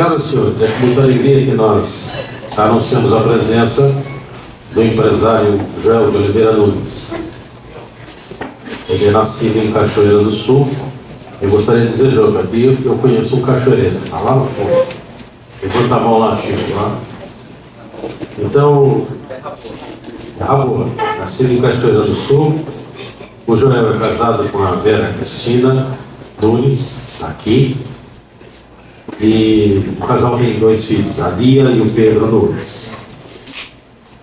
Senhoras e senhores, é com muita alegria que nós anunciamos a presença do empresário Joel de Oliveira Nunes. Ele é nascido em Cachoeira do Sul. Eu gostaria de dizer, Joel, que aqui eu conheço um cachoeirense, está lá no fundo. Levanta a mão lá, Chico, lá. Então, Rabo, nascido em Cachoeira do Sul. O Joel é casado com a Vera Cristina Nunes, está aqui. E o casal tem 2 filhos, a Lia e o Pedro Nunes.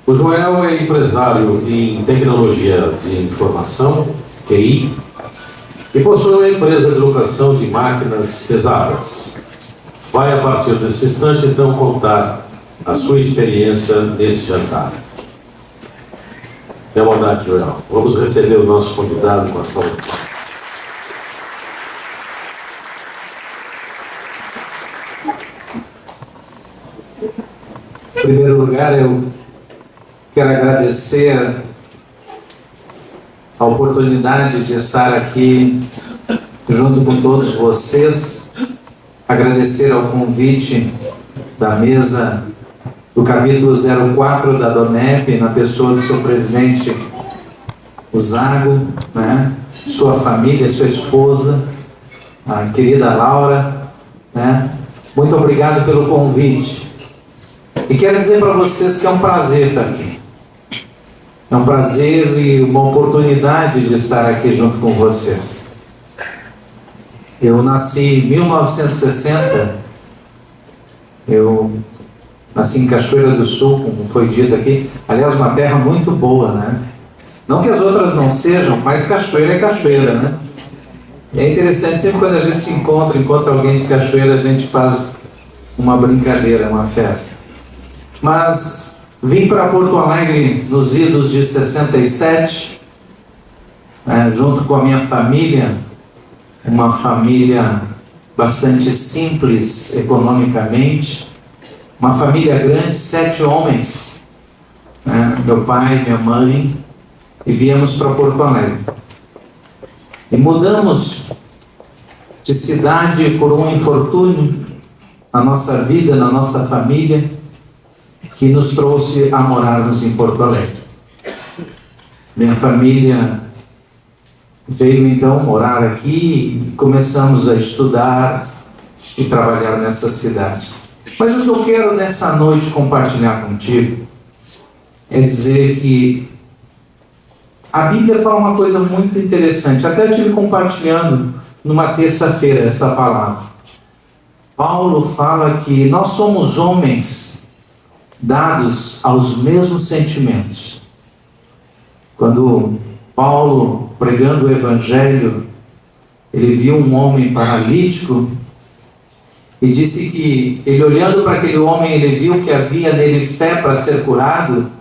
O Joel é empresário em tecnologia de informação, TI, e possui uma empresa de locação de máquinas pesadas. Vai, a partir desse instante, então, contar a sua experiência nesse jantar. Tenha bondade, Joel. Vamos receber o nosso convidado com a salva de palmas. Em primeiro lugar, eu quero agradecer a oportunidade de estar aqui junto com todos vocês, agradecer ao convite da mesa do capítulo 04 da DONEP, na pessoa do seu presidente, o Zago, né? Sua família, sua esposa, a querida Laura, né? Muito obrigado pelo convite. E quero dizer para vocês que é um prazer estar aqui. É um prazer e uma oportunidade de estar aqui junto com vocês. Eu nasci em 1960. Eu nasci em Cachoeira do Sul, como foi dito aqui. Aliás, uma terra muito boa, né? Não que as outras não sejam, mas Cachoeira é Cachoeira, né? É interessante, sempre quando a gente se encontra alguém de Cachoeira, a gente faz uma brincadeira, uma festa. Mas vim para Porto Alegre nos idos de 67, junto com a minha família, uma família bastante simples economicamente, uma família grande, 7 homens, meu pai, minha mãe, e viemos para Porto Alegre. E mudamos de cidade por um infortúnio na nossa vida, na nossa família, que nos trouxe a morarmos em Porto Alegre. Minha família veio então morar aqui e começamos a estudar e trabalhar nessa cidade. Mas o que eu quero nessa noite compartilhar contigo é dizer que a Bíblia fala uma coisa muito interessante. Até eu estive compartilhando numa terça-feira essa palavra. Paulo fala que nós somos homens dados aos mesmos sentimentos. Quando Paulo, pregando o Evangelho, ele viu um homem paralítico e disse que ele, olhando para aquele homem, ele viu que havia nele fé para ser curado.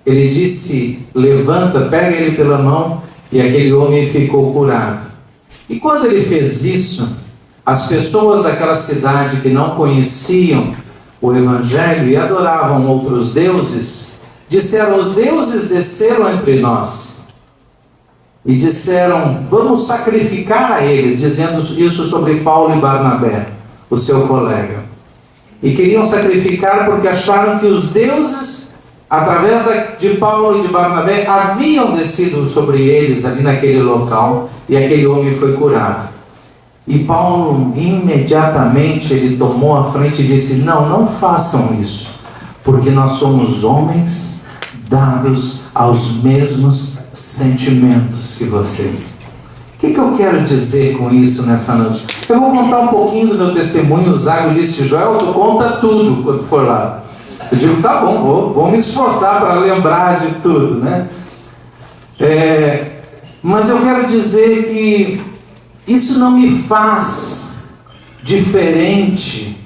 Ele disse: levanta, pega ele pela mão, e aquele homem ficou curado. E quando ele fez isso, as pessoas daquela cidade que não conheciam o Evangelho e adoravam outros deuses, disseram: os deuses desceram entre nós. E disseram: vamos sacrificar a eles, dizendo isso sobre Paulo e Barnabé, o seu colega. E queriam sacrificar porque acharam que os deuses, através de Paulo e de Barnabé, haviam descido sobre eles ali naquele local, e aquele homem foi curado. E Paulo, imediatamente, ele tomou a frente e disse: não façam isso, porque nós somos homens dados aos mesmos sentimentos que vocês. O que eu quero dizer com isso nessa noite? Eu vou contar um pouquinho do meu testemunho. O Zago disse: Joel, tu conta tudo quando for lá. Eu digo: tá bom, vou me esforçar para lembrar de tudo, né? Mas eu quero dizer que isso não me faz diferente,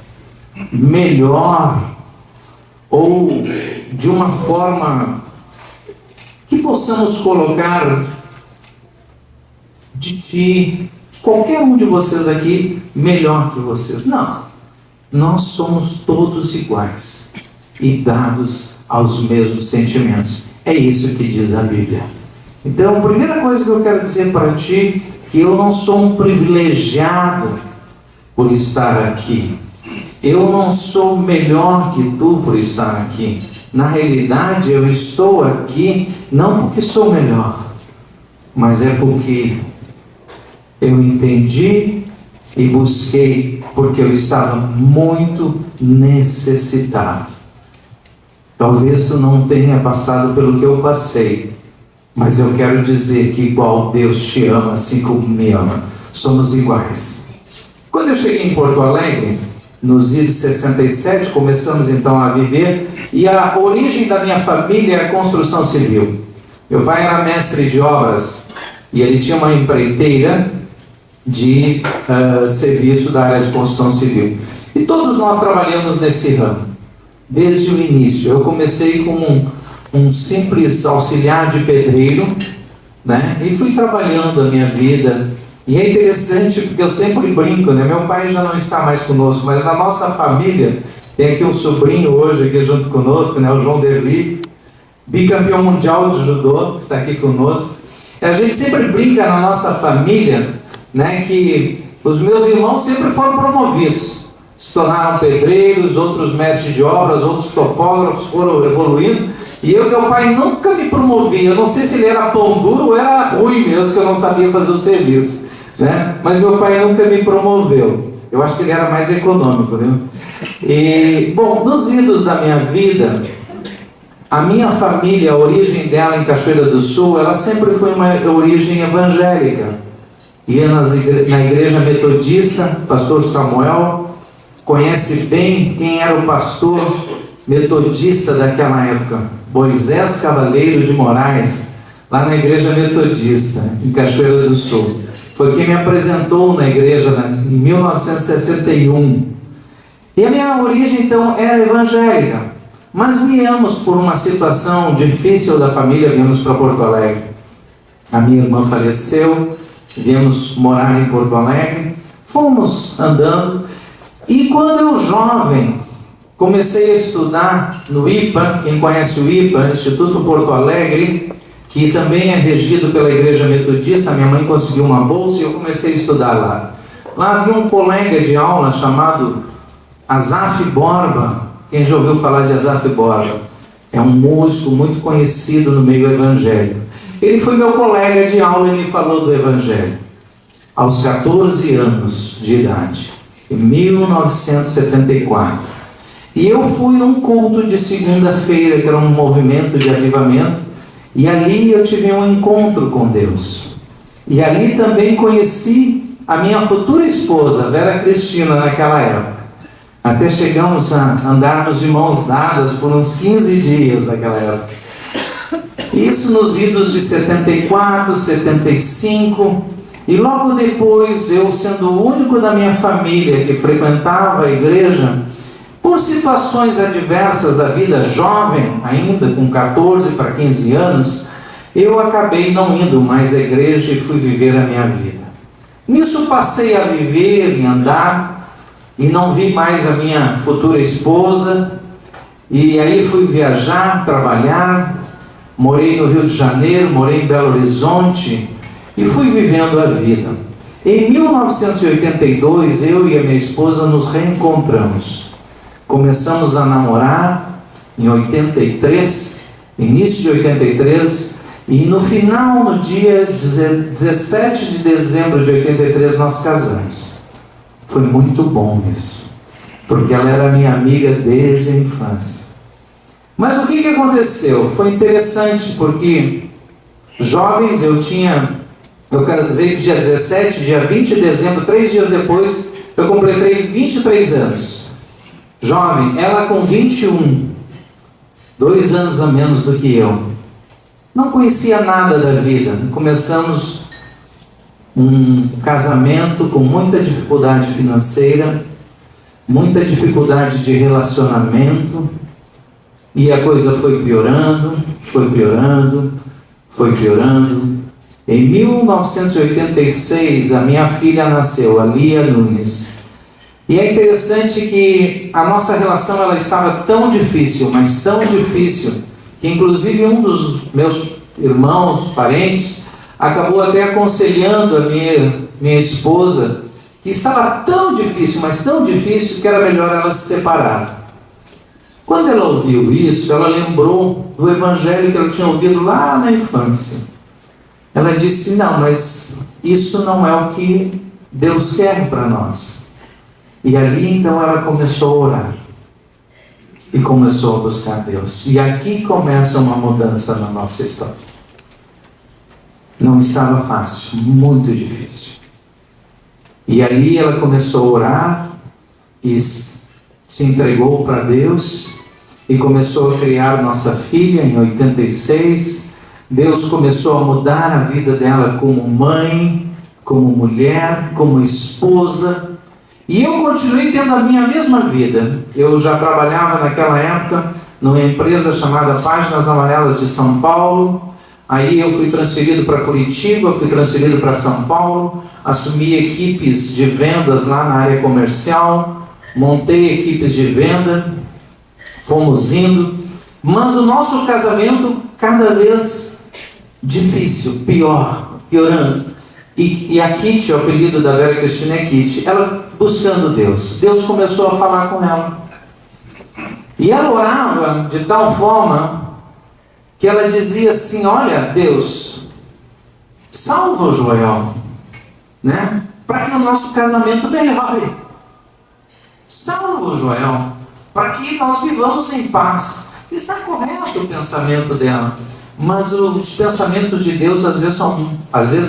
melhor, ou de uma forma que possamos colocar de qualquer um de vocês aqui melhor que vocês. Não, nós somos todos iguais e dados aos mesmos sentimentos. É isso que diz a Bíblia. Então, a primeira coisa que eu quero dizer para ti, que eu não sou um privilegiado por estar aqui. eu não sou melhor que tu por estar aqui. Na realidade, eu estou aqui não porque sou melhor, mas é porque eu entendi e busquei, porque eu estava muito necessitado. Talvez tu não tenha passado pelo que eu passei, mas eu quero dizer que igual Deus te ama, assim como me ama, somos iguais. Quando eu cheguei em Porto Alegre, nos idos 67, começamos então a viver, e a origem da minha família é a construção civil. Meu pai era mestre de obras, e ele tinha uma empreiteira de serviço da área de construção civil. E todos nós trabalhamos nesse ramo, desde o início. Eu comecei como um simples auxiliar de pedreiro, né? E fui trabalhando a minha vida. E é interessante porque eu sempre brinco, né? Meu pai já não está mais conosco, mas na nossa família tem aqui um sobrinho hoje aqui junto conosco, né? O João Derli, bicampeão mundial de judô, que está aqui conosco. E a gente sempre brinca na nossa família, né? Que os meus irmãos sempre foram promovidos, se tornaram pedreiros, outros mestres de obras, outros topógrafos, foram evoluindo. E meu pai nunca me promovia. Eu não sei se ele era pão duro ou era ruim mesmo, que eu não sabia fazer o serviço, né? Mas meu pai nunca me promoveu. Eu acho que ele era mais econômico, né? E, bom, nos idos da minha vida, a minha família, a origem dela em Cachoeira do Sul, ela sempre foi uma origem evangélica. Ia na igreja metodista, pastor Samuel conhece bem quem era o pastor metodista daquela época, Moisés Cavaleiro de Moraes, lá na igreja metodista, em Cachoeira do Sul. Foi quem me apresentou na igreja em 1961. E a minha origem, então, era evangélica. Mas viemos por uma situação difícil da família, viemos para Porto Alegre. A minha irmã faleceu, viemos morar em Porto Alegre, fomos andando. E quando eu, jovem, comecei a estudar no IPA, quem conhece o IPA, Instituto Porto Alegre, que também é regido pela Igreja Metodista, minha mãe conseguiu uma bolsa e eu comecei a estudar lá. Lá havia um colega de aula chamado Azaf Borba. Quem já ouviu falar de Azaf Borba? É um músico muito conhecido no meio evangélico. Ele foi meu colega de aula e me falou do Evangelho. Aos 14 anos de idade, em 1974. E eu fui num culto de segunda-feira, que era um movimento de avivamento, e ali eu tive um encontro com Deus. E ali também conheci a minha futura esposa, Vera Cristina, naquela época. Até chegamos a andarmos de mãos dadas por uns 15 dias naquela época. Isso nos idos de 74, 75, e logo depois, eu sendo o único da minha família que frequentava a igreja, por situações adversas da vida, jovem ainda, com 14 para 15 anos, eu acabei não indo mais à igreja e fui viver a minha vida. Nisso passei a viver e andar, e não vi mais a minha futura esposa, e aí fui viajar, trabalhar, morei no Rio de Janeiro, morei em Belo Horizonte, e fui vivendo a vida. Em 1982, eu e a minha esposa nos reencontramos. Começamos a namorar em 83, início de 83, e no final, no dia 17 de dezembro de 83, nós casamos. Foi muito bom isso, porque ela era minha amiga desde a infância. Mas o que aconteceu? Foi interessante, porque jovens, eu quero dizer que dia 17, dia 20 de dezembro, 3 dias depois, eu completei 23 anos. Jovem, ela com 21, 2 anos a menos do que eu. Não conhecia nada da vida. Começamos um casamento com muita dificuldade financeira, muita dificuldade de relacionamento, e a coisa foi piorando, foi piorando, foi piorando. Em 1986, a minha filha nasceu, a Lia Nunes. E é interessante que a nossa relação ela estava tão difícil, mas tão difícil, que inclusive um dos meus irmãos, parentes, acabou até aconselhando a minha esposa que estava tão difícil, mas tão difícil, que era melhor ela se separar. Quando ela ouviu isso, ela lembrou do evangelho que ela tinha ouvido lá na infância. Ela disse: não, mas isso não é o que Deus quer para nós. E ali então ela começou a orar. E começou a buscar Deus. E aqui começa uma mudança na nossa história. Não estava fácil, muito difícil. E ali ela começou a orar e se entregou para Deus e começou a criar nossa filha em 86. Deus começou a mudar a vida dela como mãe, como mulher, como esposa. E eu continuei tendo a minha mesma vida. Eu já trabalhava naquela época numa empresa chamada Páginas Amarelas de São Paulo. Aí eu fui transferido para Curitiba, fui transferido para São Paulo, assumi equipes de vendas lá na área comercial, montei equipes de venda, fomos indo, mas o nosso casamento cada vez difícil, piorando. E a Kitty, o apelido da Vera Cristina é Kitty, ela buscando Deus. Deus começou a falar com ela. E ela orava de tal forma que ela dizia assim: olha, Deus, salva o Joel, né? Para que o nosso casamento melhore. Salva o Joel, para que nós vivamos em paz. Está correto o pensamento dela. Mas os pensamentos de Deus às vezes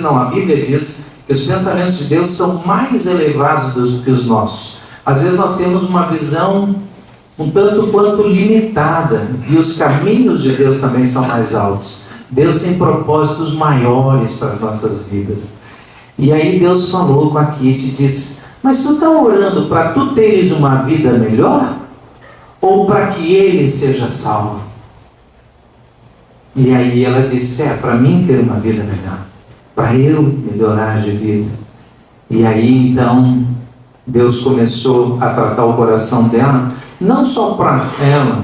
não, a Bíblia diz que os pensamentos de Deus são mais elevados do que os nossos. Às vezes nós temos uma visão um tanto quanto limitada, e os caminhos de Deus também são mais altos. Deus tem propósitos maiores para as nossas vidas. E aí Deus falou com a Kitty e disse: mas tu está orando para tu teres uma vida melhor? Ou para que ele seja salvo? E aí ela disse: para mim ter uma vida melhor, para eu melhorar de vida. E aí então Deus começou a tratar o coração dela, não só para ela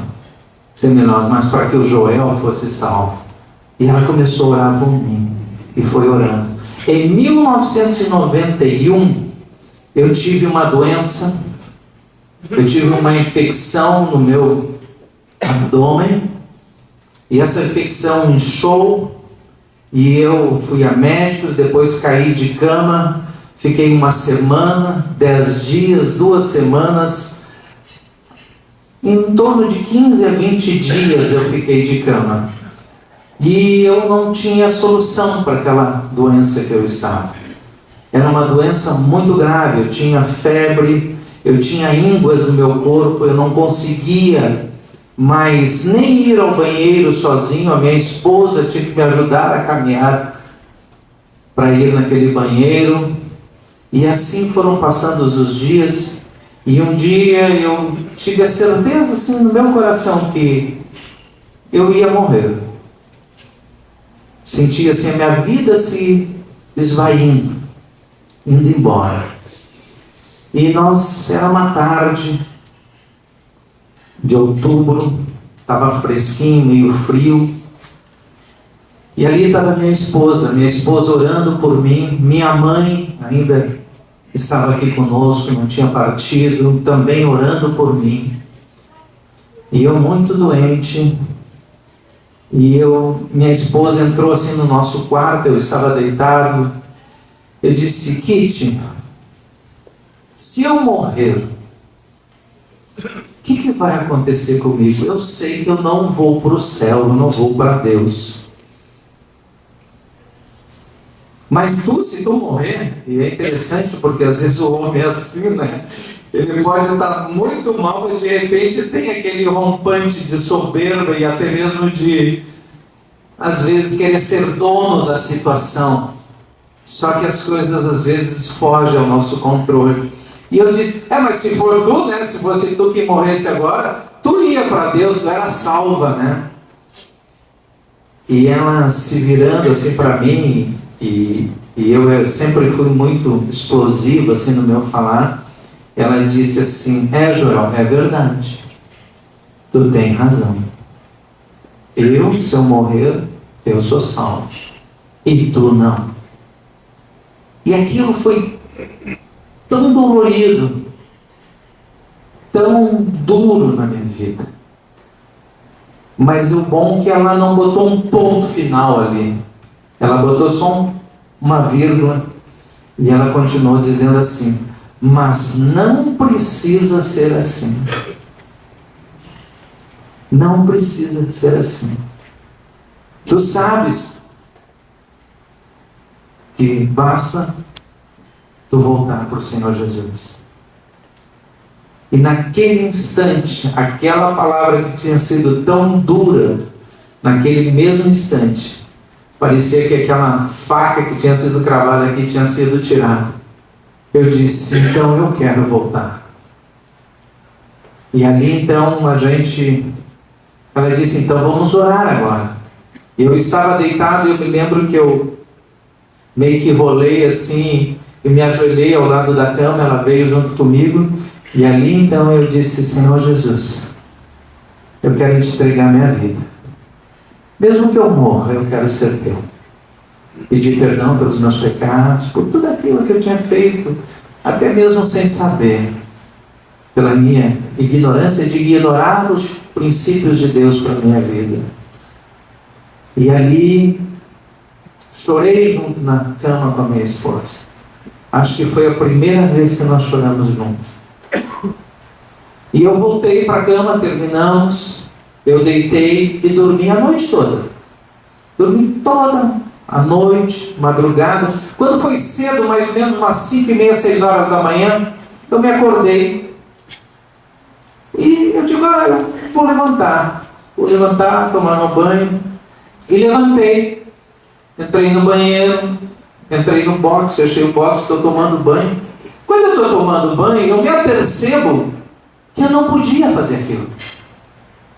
ser melhor, mas para que o Joel fosse salvo. E ela começou a orar por mim, e foi orando. Em 1991, eu tive uma doença, eu tive uma infecção no meu abdômen, e essa infecção inchou, e eu fui a médicos, depois caí de cama, fiquei uma semana, 10 dias, 2 semanas, em torno de 15 a 20 dias eu fiquei de cama. E eu não tinha solução para aquela doença que eu estava. Era uma doença muito grave, eu tinha febre, eu tinha ínguas no meu corpo, eu não conseguia mais nem ir ao banheiro sozinho. A minha esposa tinha que me ajudar a caminhar para ir naquele banheiro. E assim foram passando os dias, e um dia eu tive a certeza assim no meu coração que eu ia morrer. Senti assim a minha vida se esvaindo, indo embora. E era uma tarde de outubro, estava fresquinho, meio frio. E ali estava minha esposa orando por mim. Minha mãe ainda estava aqui conosco, não tinha partido, também orando por mim. E eu muito doente. E minha esposa entrou assim no nosso quarto, eu estava deitado. Eu disse: Kitty, se eu morrer, o que vai acontecer comigo? Eu sei que eu não vou para o céu, eu não vou para Deus. Mas se tu morrer, e é interessante porque às vezes o homem é assim, né? Ele pode estar muito mal e de repente tem aquele rompante de soberba e até mesmo de, às vezes, querer ser dono da situação. Só que as coisas às vezes fogem ao nosso controle. E eu disse: mas se for tu, né? Se fosse tu que morresse agora, tu ia para Deus, tu era salva, né? E ela se virando assim para mim, e eu sempre fui muito explosivo assim no meu falar. Ela disse assim: Joel, é verdade, tu tem razão. Se eu morrer, eu sou salvo, e tu não. E aquilo foi tão dolorido, tão duro na minha vida. Mas o bom é que ela não botou um ponto final ali. Ela botou só uma vírgula e ela continuou dizendo assim: mas não precisa ser assim. Não precisa ser assim. Tu sabes que basta tu voltar para o Senhor Jesus. E naquele instante, aquela palavra que tinha sido tão dura, naquele mesmo instante, parecia que aquela faca que tinha sido cravada aqui tinha sido tirada. Eu disse: então eu quero voltar. E ali então ela disse: então vamos orar agora. Eu estava deitado e eu me lembro que eu meio que rolei assim e me ajoelhei ao lado da cama. Ela veio junto comigo e ali então eu disse: Senhor Jesus, eu quero te entregar minha vida. Mesmo que eu morra, eu quero ser teu. Pedir perdão pelos meus pecados, por tudo aquilo que eu tinha feito, até mesmo sem saber, pela minha ignorância de ignorar os princípios de Deus para a minha vida. E ali chorei junto na cama com a minha esposa. Acho que foi a primeira vez que nós choramos juntos. E eu voltei para a cama, terminamos, eu deitei e dormi a noite toda. Dormi toda a noite, madrugada. Quando foi cedo, mais ou menos umas 5:30, 6 horas da manhã, eu me acordei. E eu digo: eu vou levantar. Vou levantar, tomar um banho. E levantei. Entrei no banheiro, entrei no box, fechei o box, estou tomando banho. Quando eu estou tomando banho, eu me apercebo que eu não podia fazer aquilo.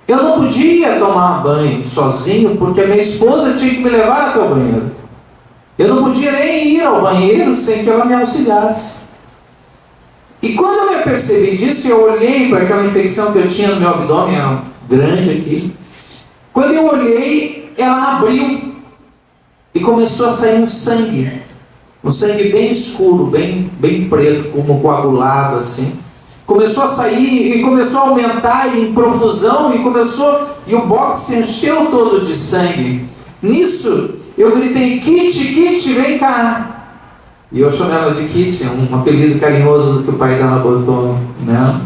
Eu não podia tomar banho sozinho, porque a minha esposa tinha que me levar até o banheiro. Eu não podia nem ir ao banheiro sem que ela me auxiliasse. E quando eu me apercebi disso, eu olhei para aquela infecção que eu tinha no meu abdômen, era grande aqui. Quando eu olhei, ela abriu e começou a sair um sangue bem escuro, bem preto, como coagulado assim. Começou a sair e começou a aumentar em profusão e o box se encheu todo de sangue. Nisso eu gritei: Kitty, vem cá. E eu chamei ela de Kitty, um apelido carinhoso que o pai dela botou nela.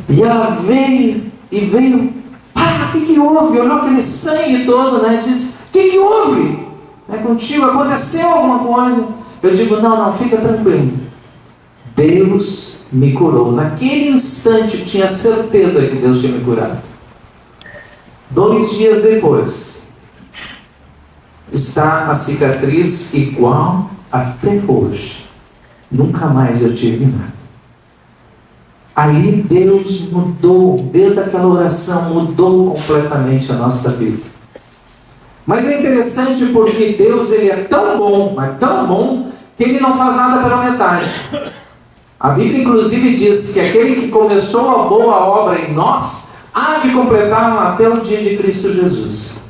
E ela veio, o que houve? Olhou aquele sangue todo, né? Disse: o que houve? Contigo aconteceu alguma coisa? Eu digo: não, fica tranquilo. Deus me curou. Naquele instante eu tinha certeza que Deus tinha me curado. 2 dias depois, está a cicatriz igual até hoje. Nunca mais eu tive nada. Ali Deus mudou, desde aquela oração, mudou completamente a nossa vida. Mas é interessante porque Deus, Ele é tão bom, mas tão bom, que Ele não faz nada pela metade. A Bíblia inclusive diz que aquele que começou a boa obra em nós, há de completá-la até o dia de Cristo Jesus.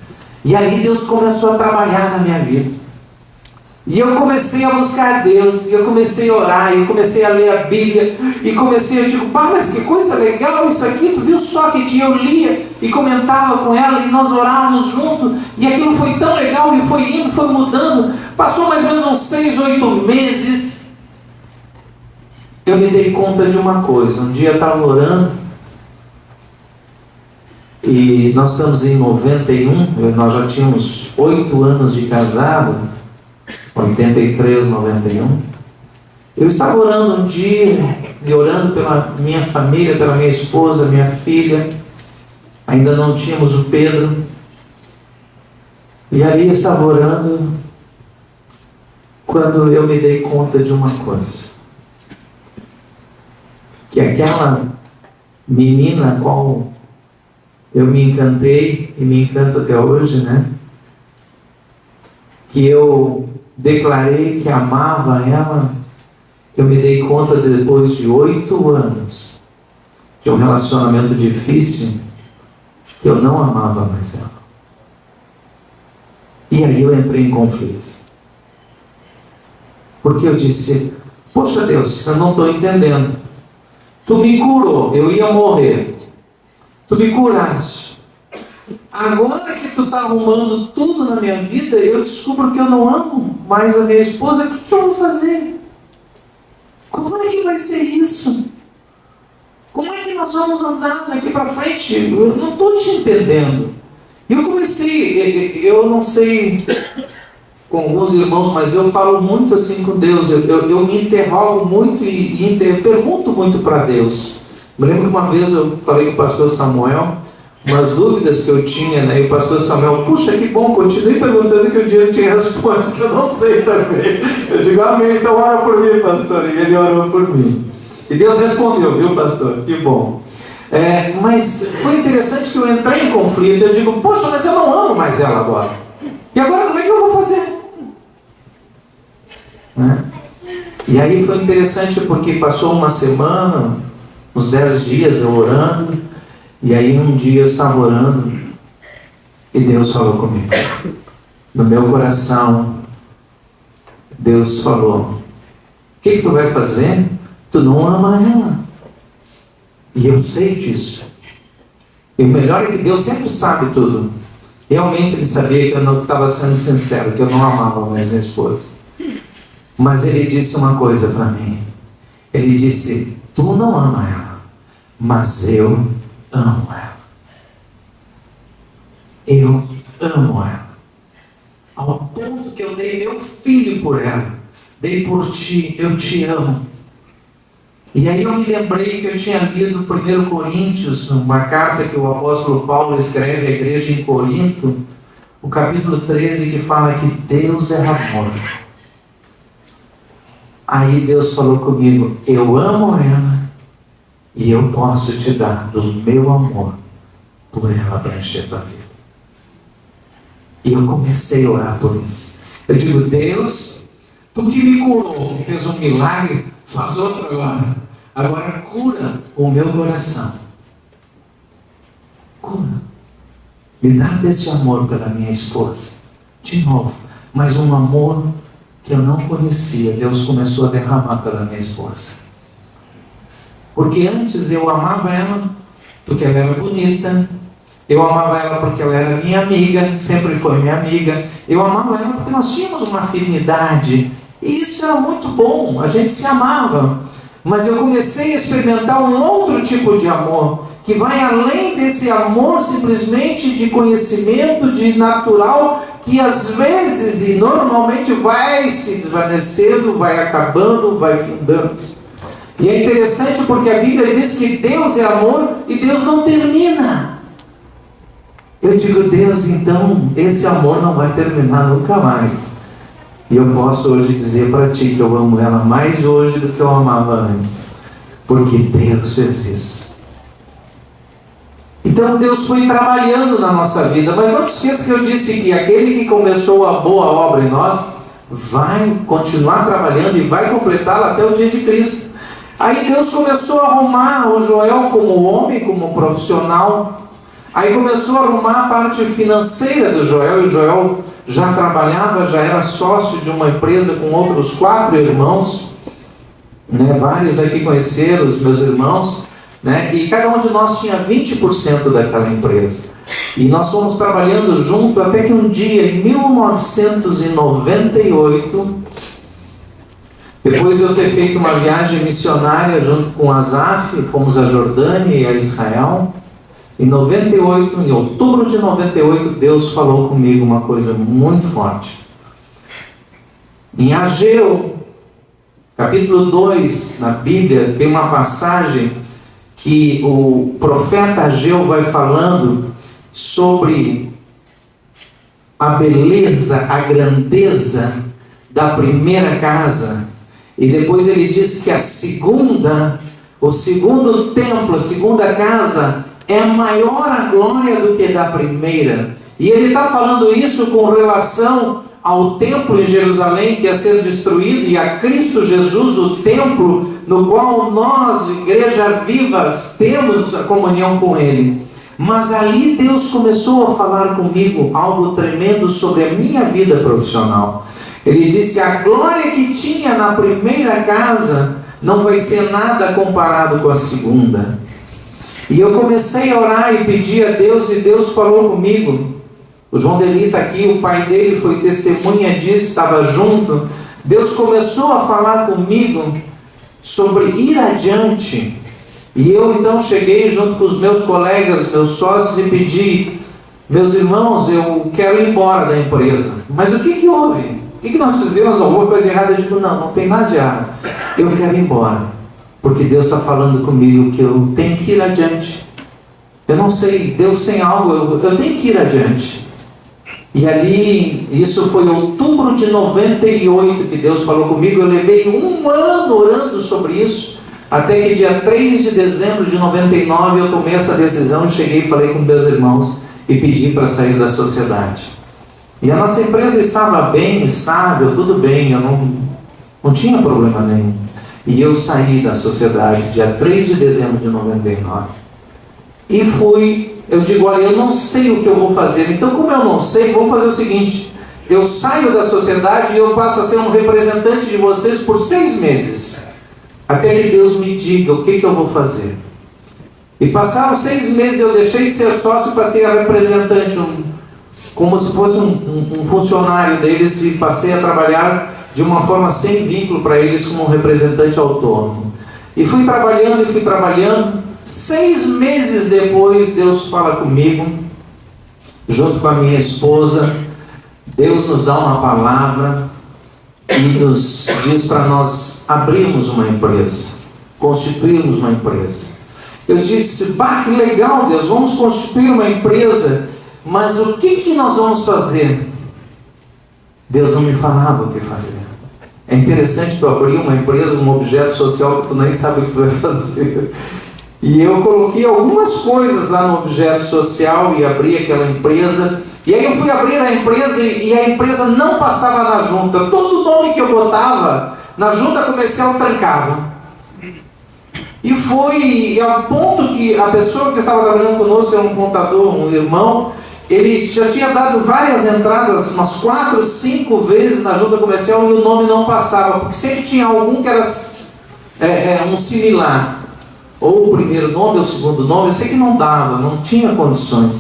E ali Deus começou a trabalhar na minha vida. E eu comecei a buscar Deus, e eu comecei a orar, e eu comecei a ler a Bíblia, eu digo: mas que coisa legal isso aqui, tu viu só que eu lia e comentava com ela, e nós orávamos juntos, e aquilo foi tão legal, e foi indo, foi mudando. Passou mais ou menos uns 6, 8 meses, eu me dei conta de uma coisa. Um dia eu estava orando, e nós estamos em 91, nós já tínhamos 8 anos de casado, 83, 91. Eu estava orando um dia, e orando pela minha família, pela minha esposa, minha filha. Ainda não tínhamos o Pedro. E aí eu estava orando, quando eu me dei conta de uma coisa. Que aquela menina a qual eu me encantei, e me encanto até hoje, né? Que eu declarei que amava ela, eu me dei conta depois de 8 anos de um relacionamento difícil, que eu não amava mais ela. E aí eu entrei em conflito. Porque eu disse: Poxa Deus, eu não estou entendendo. Tu me curou, eu ia morrer. Tu me curaste. Agora que tu está arrumando tudo na minha vida, eu descubro que eu não amo mais a minha esposa. O que eu vou fazer? Como é que vai ser isso? Como é que nós vamos andar daqui para frente? Eu não estou te entendendo. E eu comecei, eu não sei com alguns irmãos, mas eu falo muito assim com Deus. Eu me interrogo muito e pergunto muito para Deus. Me lembro que uma vez eu falei com o pastor Samuel umas dúvidas que eu tinha, né? E o pastor Samuel, puxa, que bom, continue perguntando que o dia eu te responde, que eu não sei também. Eu digo, amém, então ora por mim, pastor. E ele orou por mim. E Deus respondeu, viu, pastor? Que bom. Mas foi interessante que eu entrei em conflito. Eu digo, poxa, mas eu não amo mais ela agora. E agora como é que eu vou fazer? Né? E aí foi interessante porque passou uma semana, uns 10 dias eu orando. E aí um dia eu estava orando e Deus falou comigo. No meu coração, Deus falou, o que tu vai fazer? Tu não ama ela. E eu sei disso. E o melhor é que Deus sempre sabe tudo. Realmente Ele sabia que eu não estava sendo sincero, que eu não amava mais minha esposa. Mas Ele disse uma coisa para mim. Ele disse, tu não ama ela, mas eu amo ela. Eu amo ela. Ao ponto que eu dei meu filho por ela. Dei por ti, eu te amo. E aí eu me lembrei que eu tinha lido 1 Coríntios, uma carta que o apóstolo Paulo escreve à igreja em Corinto, o capítulo 13, que fala que Deus é amor. Aí Deus falou comigo, eu amo ela e eu posso te dar do meu amor por ela para encher tua vida. E eu comecei a orar por isso. Eu digo, Deus, tu que me curou, que fez um milagre, faz outro agora. Agora cura o meu coração. Cura. Me dá desse amor pela minha esposa. De novo. Mas um amor que eu não conhecia. Deus começou a derramar pela minha esposa. Porque antes eu amava ela porque ela era bonita. Eu amava ela porque ela era minha amiga. Sempre foi minha amiga. Eu amava ela porque nós tínhamos uma afinidade. E isso era muito bom. A gente se amava. Mas eu comecei a experimentar um outro tipo de amor, que vai além desse amor simplesmente de conhecimento, de natural, que às vezes e normalmente vai se desvanecendo, vai acabando, vai findando. E é interessante porque a Bíblia diz que Deus é amor e Deus não termina. Eu digo, Deus, então esse amor não vai terminar nunca mais. E eu posso hoje dizer para ti que eu amo ela mais hoje do que eu amava antes. Porque Deus fez isso. Então Deus foi trabalhando na nossa vida. Mas não te esqueça que eu disse que aquele que começou a boa obra em nós vai continuar trabalhando e vai completá-la até o dia de Cristo. Aí Deus começou a arrumar o Joel como homem, como profissional. Aí começou a arrumar a parte financeira do Joel. E o Joel já trabalhava, já era sócio de uma empresa com outros 4 irmãos, né? Vários aqui conheceram os meus irmãos, né? E cada um de nós tinha 20% daquela empresa. E nós fomos trabalhando junto até que um dia, em 1998, depois de eu ter feito uma viagem missionária junto com a Azaf, fomos a Jordânia e a Israel. Em outubro de 98, Deus falou comigo uma coisa muito forte. Em Ageu, capítulo 2, na Bíblia, tem uma passagem que o profeta Ageu vai falando sobre a beleza, a grandeza da primeira casa. E depois ele diz que o segundo templo, a segunda casa, é maior a glória do que da primeira. E ele está falando isso com relação ao templo em Jerusalém que ia ser destruído, e a Cristo Jesus, o templo no qual nós, Igreja Viva, temos a comunhão com Ele. Mas ali Deus começou a falar comigo algo tremendo sobre a minha vida profissional. Ele disse: a glória que tinha na primeira casa não vai ser nada comparado com a segunda. E eu comecei a orar e pedir a Deus, e Deus falou comigo. O João Deli está aqui, o pai dele foi testemunha disso, estava junto. Deus começou a falar comigo sobre ir adiante. E eu então cheguei junto com os meus colegas, meus sócios, e pedi: meus irmãos, eu quero ir embora da empresa. Mas o que houve? O que nós fizemos? Alguma coisa errada? Eu digo: não tem nada de errado. Eu quero ir embora, porque Deus está falando comigo que eu tenho que ir adiante. Eu não sei, Deus tem algo, eu tenho que ir adiante. E ali, isso foi outubro de 98 que Deus falou comigo. Eu levei 1 ano orando sobre isso, até que dia 3 de dezembro de 99 eu tomei essa decisão. Cheguei e falei com meus irmãos e pedi para sair da sociedade. E a nossa empresa estava bem, estável, tudo bem, eu não tinha problema nenhum. E eu saí da sociedade dia 3 de dezembro de 99. E fui, eu digo: olha, eu não sei o que eu vou fazer. Então, como eu não sei, vamos fazer o seguinte: eu saio da sociedade e eu passo a ser um representante de vocês por 6 meses. Até que Deus me diga o que eu vou fazer. E passaram 6 meses, eu deixei de ser sócio e passei a representante, como se fosse um funcionário deles, e passei a trabalhar de uma forma sem vínculo para eles, como um representante autônomo. E fui trabalhando. 6 meses depois, Deus fala comigo, junto com a minha esposa. Deus nos dá uma palavra e nos diz para nós abrirmos uma empresa, constituirmos uma empresa. Eu disse: que legal, Deus, vamos constituir uma empresa, mas o que nós vamos fazer? Deus não me falava o que fazer. É interessante que eu abri uma empresa, um objeto social que tu nem sabe o que tu vai fazer. E eu coloquei algumas coisas lá no objeto social e abri aquela empresa. E aí eu fui abrir a empresa e a empresa não passava na junta. Todo nome que eu botava na junta comercial trancava. E foi ao ponto que a pessoa que estava trabalhando conosco, era um contador, um irmão, ele já tinha dado várias entradas, umas 4, 5 vezes na junta comercial, e o nome não passava, porque sempre tinha algum que era um similar. Ou o primeiro nome, ou o segundo nome, eu sei que não dava, não tinha condições.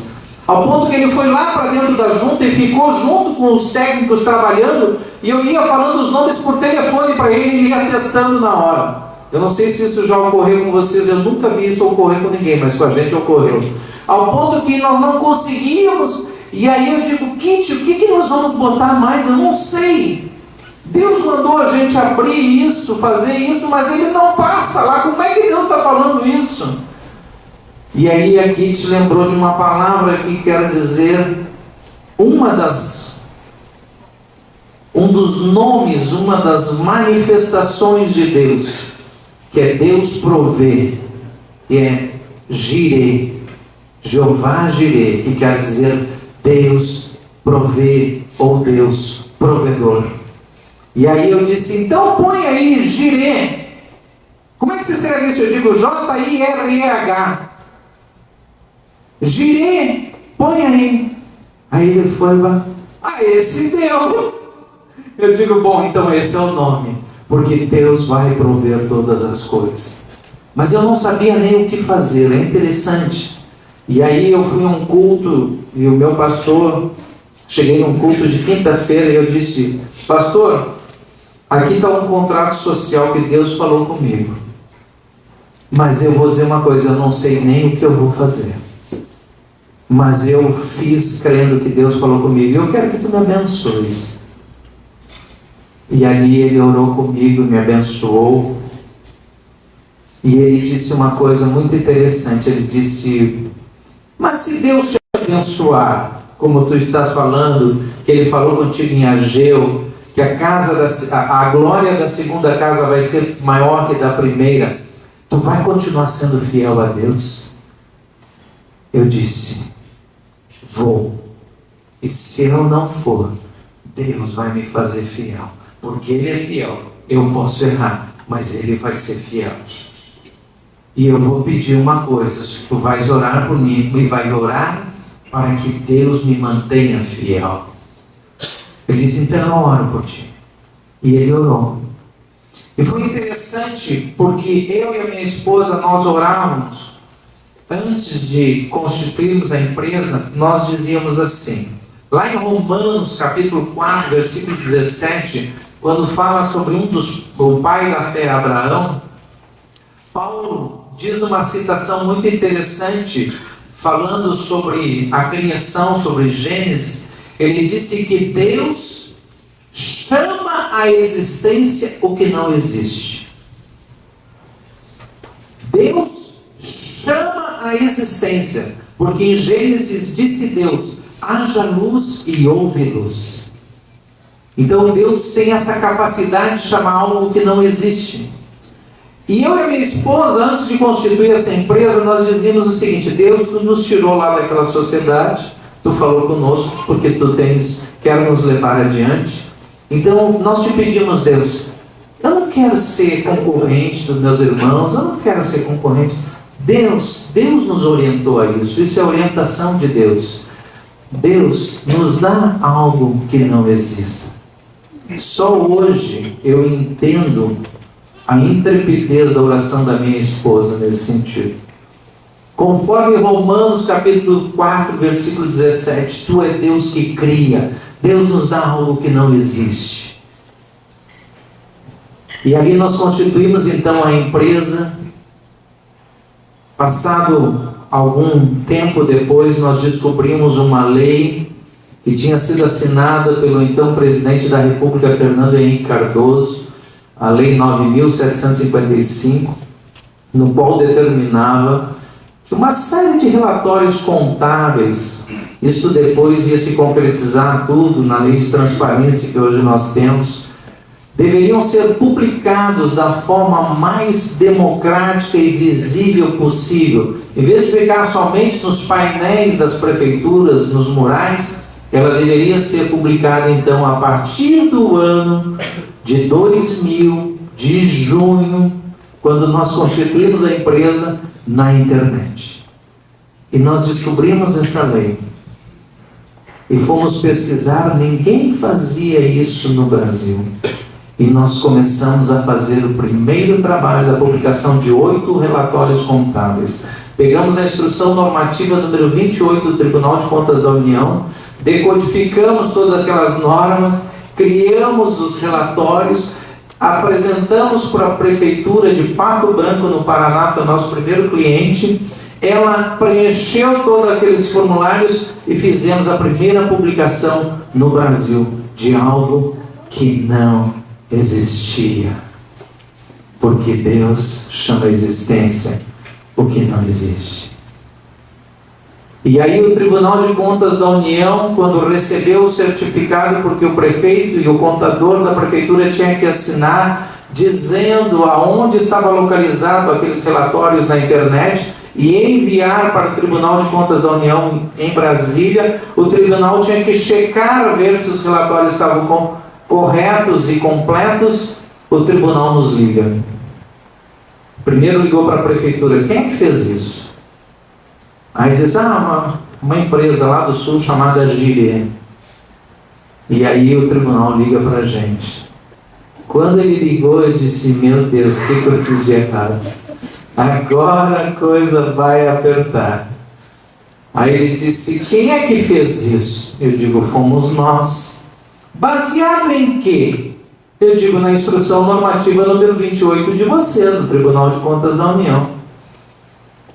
Ao ponto que ele foi lá para dentro da junta e ficou junto com os técnicos trabalhando, e eu ia falando os nomes por telefone para ele e ele ia testando na hora. Eu não sei se isso já ocorreu com vocês, eu nunca vi isso ocorrer com ninguém, mas com a gente ocorreu. Ao ponto que nós não conseguíamos, e aí eu digo: Kit, o que nós vamos botar mais? Eu não sei. Deus mandou a gente abrir isso, fazer isso, mas ele não passa lá. Como é que Deus está falando isso? E aí a Kit lembrou de uma palavra que quer dizer um dos nomes, uma das manifestações de Deus, que é Deus provê, que é Jirê, Jeová Jirê, que quer dizer Deus provê ou Deus provedor. E aí eu disse: então põe aí Jirê. Como é que se escreve isso? Eu digo Jireh. Jirê, põe aí. Aí ele foi: esse deu. Eu digo: bom, então esse é o nome, porque Deus vai prover todas as coisas. Mas eu não sabia nem o que fazer, é interessante. E aí eu fui a um culto, e o meu pastor, cheguei num culto de quinta-feira, e eu disse: pastor, aqui está um contrato social que Deus falou comigo, mas eu vou dizer uma coisa, eu não sei nem o que eu vou fazer, mas eu fiz crendo que Deus falou comigo, e eu quero que tu me abençoes. E ali ele orou comigo, me abençoou, e ele disse uma coisa muito interessante. Ele disse: mas se Deus te abençoar, como tu estás falando, que ele falou contigo em Ageu, que a glória da segunda casa vai ser maior que da primeira, tu vai continuar sendo fiel a Deus? Eu disse: vou. E se eu não for, Deus vai me fazer fiel, porque Ele é fiel. Eu posso errar, mas Ele vai ser fiel. E eu vou pedir uma coisa: tu vais orar por mim e vai orar para que Deus me mantenha fiel. Ele disse: então eu oro por ti. E ele orou. E foi interessante porque eu e a minha esposa, nós orávamos. Antes de constituirmos a empresa, nós dizíamos assim, lá em Romanos capítulo 4, versículo 17, quando fala sobre o pai da fé, Abraão, Paulo diz uma citação muito interessante, falando sobre a criação, sobre Gênesis. Ele disse que Deus chama à existência o que não existe. Deus chama à existência, porque em Gênesis disse Deus, haja luz e houve luz. Então Deus tem essa capacidade de chamar algo que não existe. E eu e a minha esposa, antes de constituir essa empresa, nós dizíamos o seguinte: Deus, tu nos tirou lá daquela sociedade, tu falou conosco, porque tu quer nos levar adiante. Então nós te pedimos, Deus, eu não quero ser concorrente dos meus irmãos, eu não quero ser concorrente. Deus nos orientou a isso, isso é orientação de Deus. Deus nos dá algo que não exista. Só hoje eu entendo a intrepidez da oração da minha esposa nesse sentido. Conforme Romanos capítulo 4, versículo 17, tu é Deus que cria, Deus nos dá algo que não existe. E ali nós constituímos então a empresa. Passado algum tempo depois, nós descobrimos uma lei que tinha sido assinada pelo então presidente da República, Fernando Henrique Cardoso, a Lei 9.755, no qual determinava que uma série de relatórios contábeis, isso depois ia se concretizar tudo na Lei de Transparência que hoje nós temos, deveriam ser publicados da forma mais democrática e visível possível. Em vez de ficar somente nos painéis das prefeituras, nos murais, ela deveria ser publicada então a partir do ano de 2000, de junho, quando nós constituímos a empresa, na internet. E nós descobrimos essa lei. E fomos pesquisar, ninguém fazia isso no Brasil. E nós começamos a fazer o primeiro trabalho da publicação de 8 relatórios contábeis. Pegamos a instrução normativa número 28 do Tribunal de Contas da União, decodificamos todas aquelas normas, criamos os relatórios, apresentamos para a Prefeitura de Pato Branco, no Paraná, foi o nosso primeiro cliente. Ela preencheu todos aqueles formulários e fizemos a primeira publicação no Brasil de algo que não existia, porque Deus chama a existência o que não existe. E aí o Tribunal de Contas da União, quando recebeu o certificado, porque o prefeito e o contador da prefeitura tinham que assinar, dizendo aonde estava localizado aqueles relatórios na internet, e enviar para o Tribunal de Contas da União em Brasília, o tribunal tinha que checar, ver se os relatórios estavam corretos e completos. O tribunal nos liga. Primeiro ligou para a prefeitura: quem é que fez isso? Aí diz: uma empresa lá do sul chamada Gire. E aí o tribunal liga para a gente. Quando ele ligou, eu disse: meu Deus, o que eu fiz de errado? Agora a coisa vai apertar. Aí ele disse: quem é que fez isso? Eu digo: fomos nós. Baseado em quê? Eu digo: na instrução normativa número 28 de vocês, do Tribunal de Contas da União.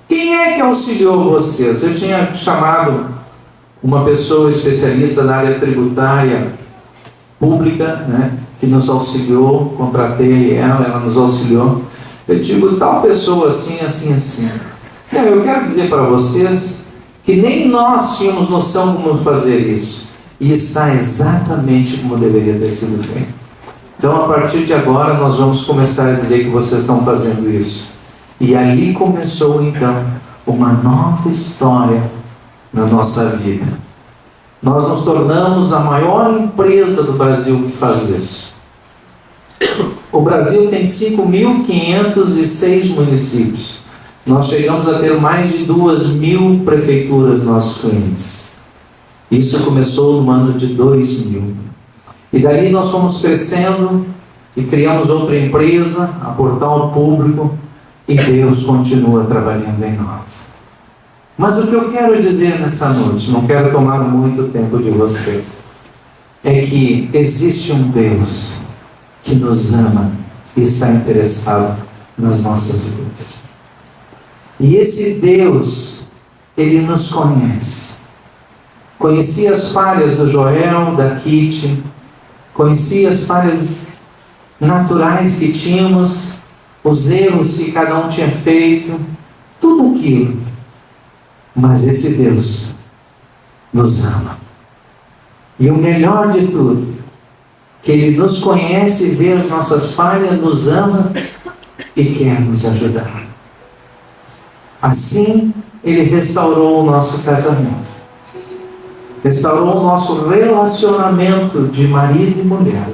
Quem é que auxiliou vocês? Eu tinha chamado uma pessoa especialista na área tributária pública, que nos auxiliou, contratei ela nos auxiliou. Eu digo: tal pessoa assim, assim, assim. Não, eu quero dizer para vocês que nem nós tínhamos noção como fazer isso. E está exatamente como deveria ter sido feito. Então, a partir de agora, nós vamos começar a dizer que vocês estão fazendo isso. E ali começou, então, uma nova história na nossa vida. Nós nos tornamos a maior empresa do Brasil que faz isso. O Brasil tem 5.506 municípios. Nós chegamos a ter mais de 2.000 prefeituras nossos clientes. Isso começou no ano de 2000. E daí nós fomos crescendo, e criamos outra empresa, a Portal Público, e Deus continua trabalhando em nós. Mas o que eu quero dizer nessa noite, não quero tomar muito tempo de vocês, é que existe um Deus que nos ama e está interessado nas nossas vidas. E esse Deus, Ele nos conhece. Conhecia as falhas do Joel, da Kitty, conhecia as falhas naturais que tínhamos, os erros que cada um tinha feito, tudo aquilo. Mas esse Deus nos ama. E o melhor de tudo, que Ele nos conhece, vê as nossas falhas, nos ama e quer nos ajudar. Assim, Ele restaurou o nosso casamento. Restaurou o nosso relacionamento de marido e mulher.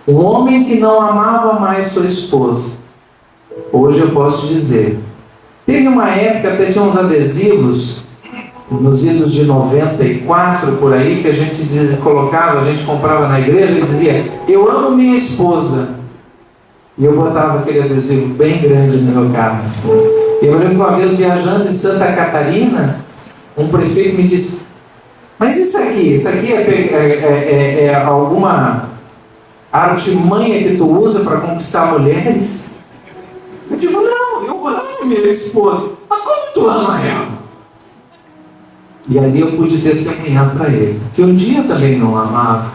O homem que não amava mais sua esposa, hoje eu posso dizer, teve uma época, até tinha uns adesivos, nos idos de 94, por aí, que a gente colocava, a gente comprava na igreja e dizia, eu amo minha esposa. E eu botava aquele adesivo bem grande no meu carro. Assim. Eu lembro que uma vez viajando em Santa Catarina, um prefeito me disse, mas isso aqui é alguma artimanha que tu usa para conquistar mulheres? Eu digo, não, eu amo minha esposa. Mas como tu ama ela? E ali eu pude testemunhar para ele, que um dia também não amava,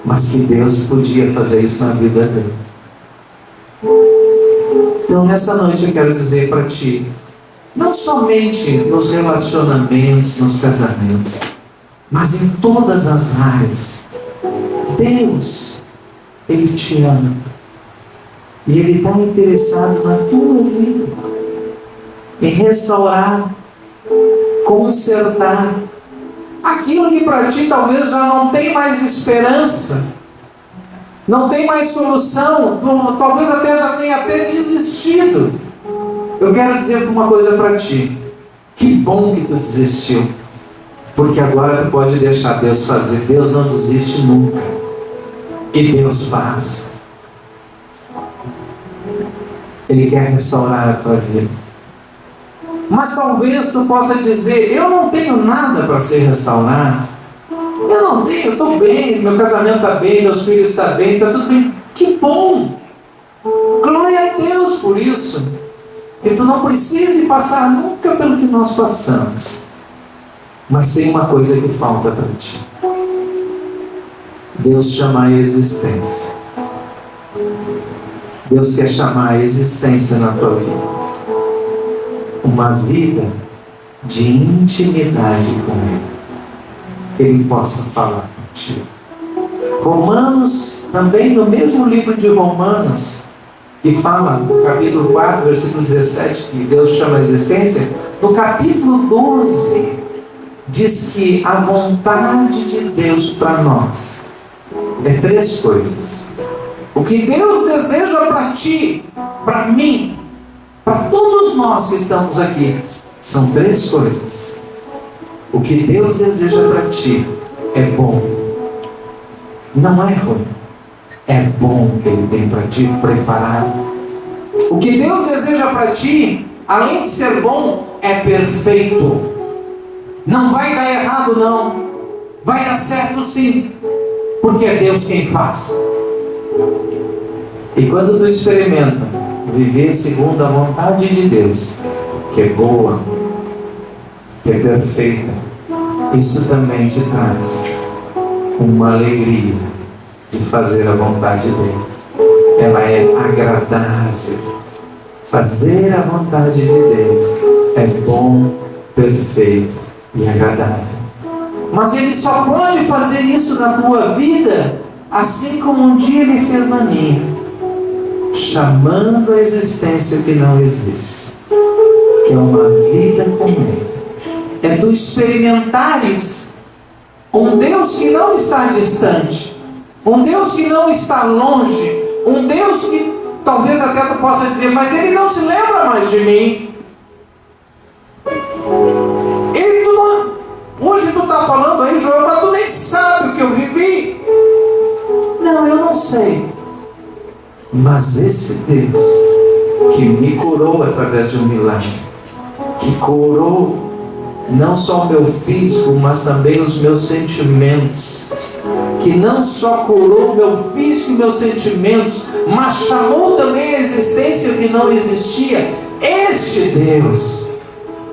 mas que Deus podia fazer isso na vida dele. Então nessa noite eu quero dizer para ti, não somente nos relacionamentos, nos casamentos, mas em todas as áreas, Deus, Ele te ama. E Ele está interessado na tua vida, em restaurar, consertar aquilo que para ti talvez já não tem mais esperança, não tem mais solução, talvez até já tenha desistido. Eu quero dizer uma coisa para ti, que bom que tu desistiu, porque agora tu pode deixar Deus fazer. Deus não desiste nunca, e Deus faz. Ele quer restaurar a tua vida. Mas talvez tu possa dizer, eu não tenho nada para ser restaurado. Eu não tenho, eu estou bem, meu casamento está bem, meus filhos estão bem, está tudo bem. Que bom! Glória a Deus por isso. Que tu não precise passar nunca pelo que nós passamos. Mas tem uma coisa que falta para ti. Deus chama a existência. Deus quer chamar a existência na tua vida. Uma vida de intimidade com Ele. Que Ele possa falar contigo. Romanos, também no mesmo livro de Romanos, que fala no capítulo 4, versículo 17, que Deus chama a existência, no capítulo 12, diz que a vontade de Deus para nós é 3 coisas. O que Deus deseja para ti, para mim, para todos nós que estamos aqui, são 3 coisas. O que Deus deseja para ti é bom, não é ruim. É bom que Ele tem para ti preparado. O que Deus deseja para ti, além de ser bom, é perfeito. Não vai dar errado não. Vai dar certo sim. Porque é Deus quem faz. E quando tu experimenta viver segundo a vontade de Deus, que é boa, que é perfeita, isso também te traz uma alegria de fazer a vontade dele. Ela é agradável. Fazer a vontade de Deus é bom, perfeito e agradável. Mas Ele só pode fazer isso na tua vida, assim como um dia Ele fez na minha, chamando a existência que não existe, que é uma vida com Ele. É tu experimentares um Deus que não está distante, um Deus que não está longe, um Deus que talvez até tu possa dizer, mas Ele não se lembra mais de mim. Hoje tu está falando aí, Joel, mas tu nem sabe o que eu vivi. Não, eu não sei. Mas esse Deus que me curou através de um milagre, que curou não só o meu físico, mas também os meus sentimentos, que não só curou o meu físico e meus sentimentos, mas chamou também a existência que não existia. Este Deus,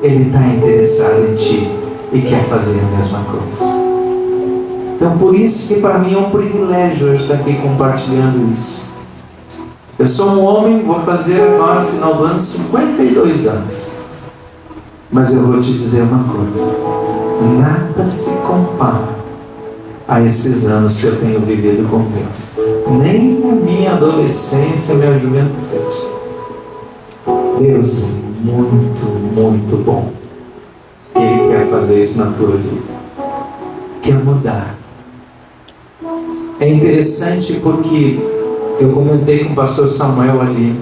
Ele está interessado em ti e quer fazer a mesma coisa. Então por isso que para mim é um privilégio hoje estar aqui compartilhando isso. Eu sou um homem, vou fazer agora no final do ano 52 anos. Mas eu vou te dizer uma coisa: nada se compara a esses anos que eu tenho vivido com Deus. Nem a minha adolescência, minha juventude. Deus é muito, muito bom. Ele quer fazer isso na tua vida. Quer mudar. É interessante porque eu comentei com o pastor Samuel ali.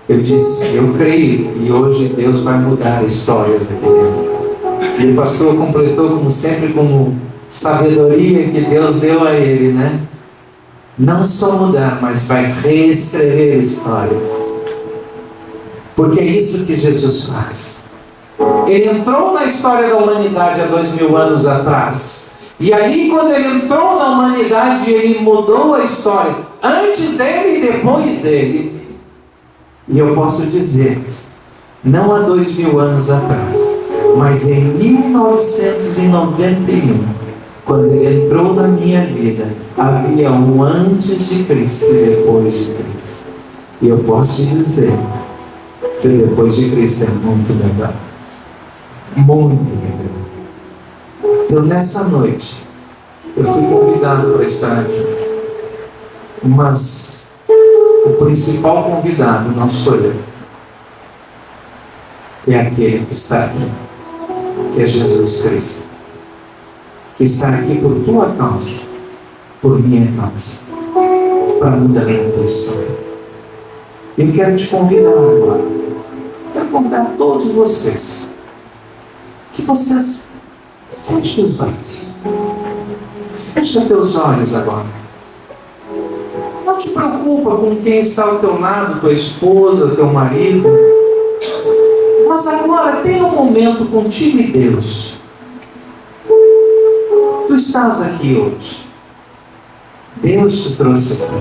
Eu disse, eu creio que hoje Deus vai mudar histórias aqui dentro. E o pastor completou, como sempre, com sabedoria que Deus deu a ele, né? Não só mudar, mas vai reescrever histórias. Porque é isso que Jesus faz. Ele entrou na história da humanidade há 2000 anos atrás. E ali, quando ele entrou na humanidade, ele mudou a história. Antes dele e depois dele. E eu posso dizer, não há 2000 anos atrás, mas em 1991, quando ele entrou na minha vida, havia um antes de Cristo e depois de Cristo. E eu posso te dizer que o depois de Cristo é muito legal. Muito legal. Então nessa noite, eu fui convidado para estar aqui. Mas o principal convidado não sou eu. É aquele que está aqui, que é Jesus Cristo, que está aqui por tua causa, por minha causa, para mudar a tua história. Eu quero te convidar agora. Quero convidar todos vocês, que vocês fechem os olhos. Fecha teus olhos agora. Não te preocupa com quem está ao teu lado, tua esposa, teu marido. Mas agora tenha um momento contigo e Deus. Tu estás aqui hoje. Deus te trouxe aqui.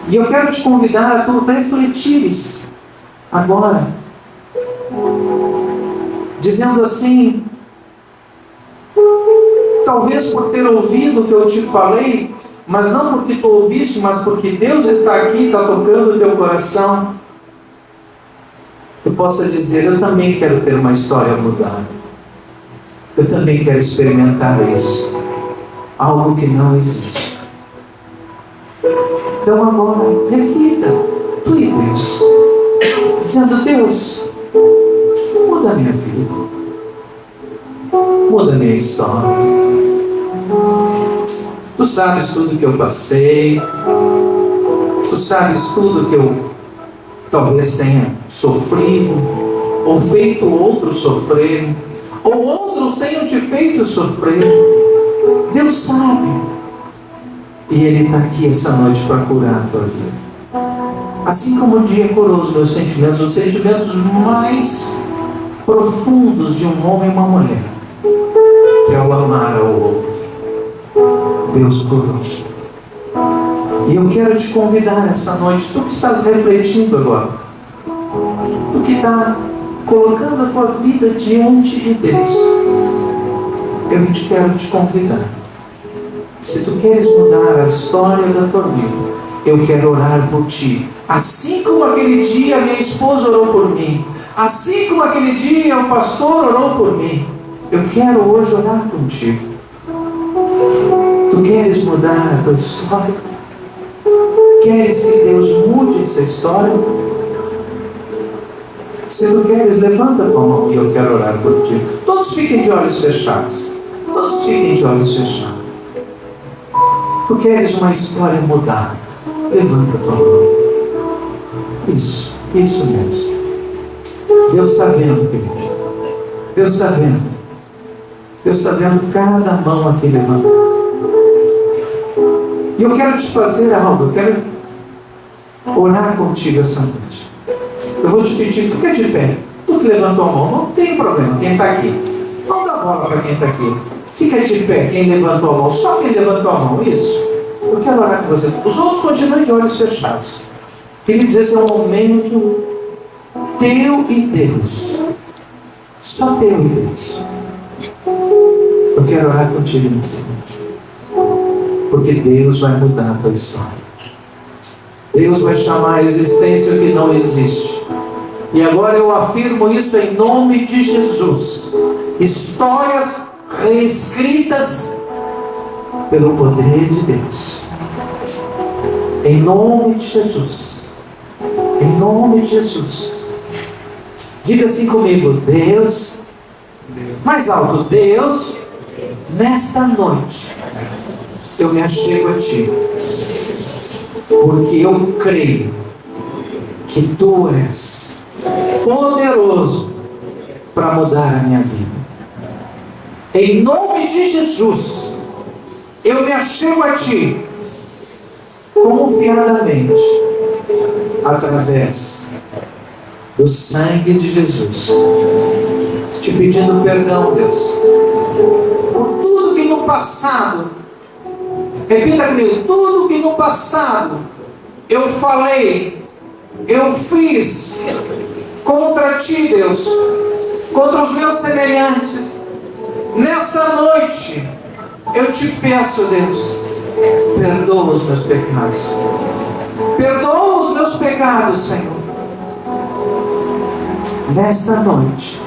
E eu quero te convidar a tu refletires agora. Dizendo assim, talvez por ter ouvido o que eu te falei, mas não porque tu ouviste, mas porque Deus está aqui, está tocando o teu coração. Tu possa dizer, eu também quero ter uma história mudada. Eu também quero experimentar isso. Algo que não existe. Então agora, reflita, tu e Deus. Dizendo, Deus, muda a minha vida. Muda a minha história. Tu sabes tudo que eu passei. Tu sabes tudo que eu talvez tenha sofrido, ou feito outros sofrerem, ou outros tenham te feito sofrer. Deus sabe. E Ele está aqui essa noite para curar a tua vida. Assim como o dia curou os meus sentimentos, os sentimentos mais profundos de um homem e uma mulher, que é o amar ao outro. Deus curou. E eu quero te convidar essa noite, tu que estás refletindo agora, tu que está colocando a tua vida diante de Deus, eu quero te convidar. Se tu queres mudar a história da tua vida, eu quero orar por ti. Assim como aquele dia minha esposa orou por mim, assim como aquele dia o pastor orou por mim, eu quero hoje orar contigo. Tu queres mudar a tua história? Queres que Deus mude essa história? Se tu queres, levanta a tua mão e eu quero orar por ti. Todos fiquem de olhos fechados. Todos fiquem de olhos fechados. Tu queres uma história mudada? Levanta a tua mão. Isso mesmo. Deus está vendo, querido. Deus está vendo. Deus está vendo cada mão aqui levantada. E eu quero te fazer algo, eu quero orar contigo essa noite. Eu vou te pedir, fica de pé. Tu que levantou a mão, não tem problema, quem está aqui. Não dá bola para quem está aqui. Fica de pé, quem levantou a mão, só quem levantou a mão, isso. Eu quero orar com vocês. Os outros continuem de olhos fechados. Queridos, esse é um momento teu e Deus. Só teu e Deus. Eu quero orar contigo nessa noite. Porque Deus vai mudar a tua história. Deus vai chamar a existência o que não existe. E agora eu afirmo isso em nome de Jesus. Histórias reescritas pelo poder de Deus. Em nome de Jesus. Em nome de Jesus. Diga assim comigo: Deus, mais alto, Deus, nesta noite eu me achego a Ti, porque eu creio que Tu és poderoso para mudar a minha vida. Em nome de Jesus, eu me achego a Ti confiadamente, através do sangue de Jesus, te pedindo perdão, Deus, por tudo que no passado, repita comigo, tudo que no passado eu falei, eu fiz contra Ti, Deus, contra os meus semelhantes. Nessa noite eu te peço, Deus, perdoa os meus pecados. Perdoa os meus pecados, Senhor. Nessa noite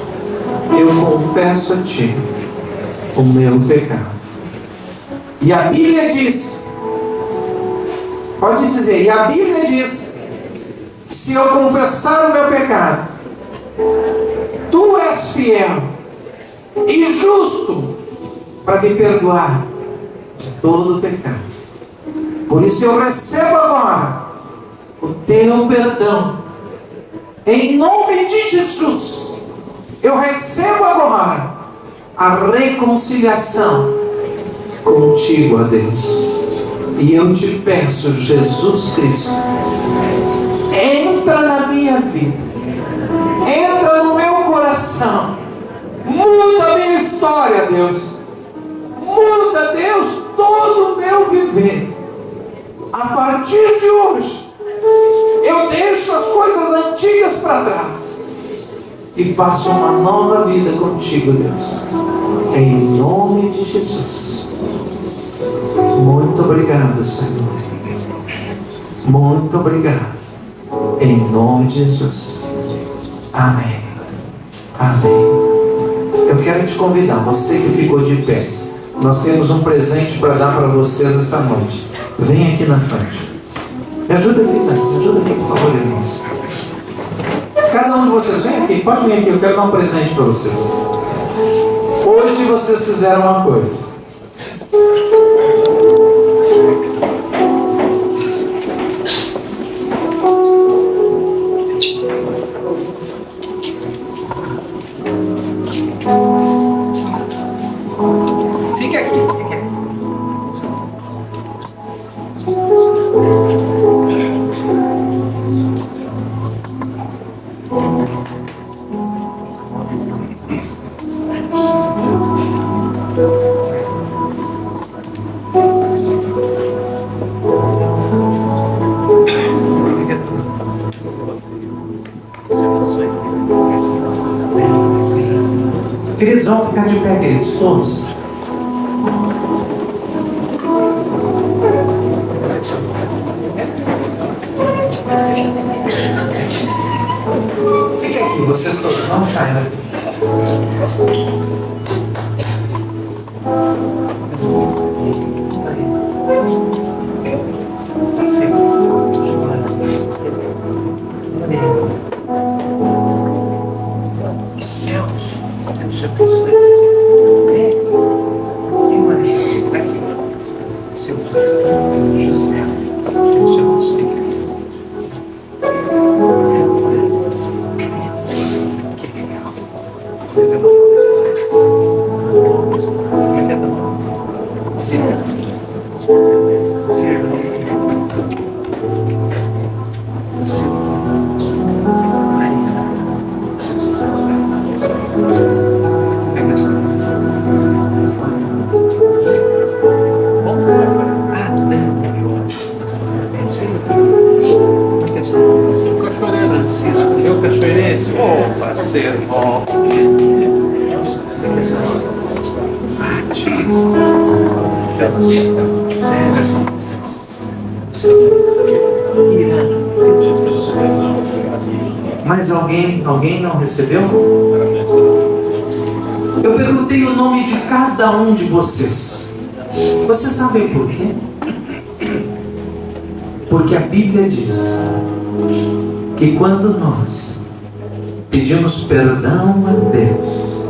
eu confesso a Ti o meu pecado. E a Bíblia diz, pode dizer, e a Bíblia diz, se eu confessar o meu pecado, Tu és fiel e justo para me perdoar de todo o pecado. Por isso eu recebo agora o Teu perdão. Em nome de Jesus, eu recebo agora a reconciliação contigo, ó Deus. E eu te peço, Jesus Cristo, entra na minha vida, entra no meu coração, muda a minha história, Deus. Muda, Deus, todo o meu viver. A partir de hoje, eu deixo as coisas antigas para trás e passo uma nova vida contigo, Deus. Em nome de Jesus. Muito obrigado, Senhor. Muito obrigado. Em nome de Jesus. Amém. Amém. Eu quero te convidar, você que ficou de pé. Nós temos um presente para dar para vocês essa noite. Vem aqui na frente. Me ajuda aqui, Senhor. Me ajuda aqui, por favor, irmãos. Cada um de vocês, vem aqui. Pode vir aqui. Eu quero dar um presente para vocês. Hoje vocês fizeram uma coisa. Fica aqui, fica aqui. Queridos, vamos ficar de pé, queridos, todos. Fica aqui, vocês todos, não saiam daqui. Os céus, Deus te abençoe. Aqui, seu José, Deus te abençoe. Que legal. Foi ver uma nova história. Uma nova história. Firme. Mas alguém não recebeu? Eu perguntei o nome de cada um de vocês. Vocês sabem por quê? Porque a Bíblia diz que quando nós pedimos perdão a Deus,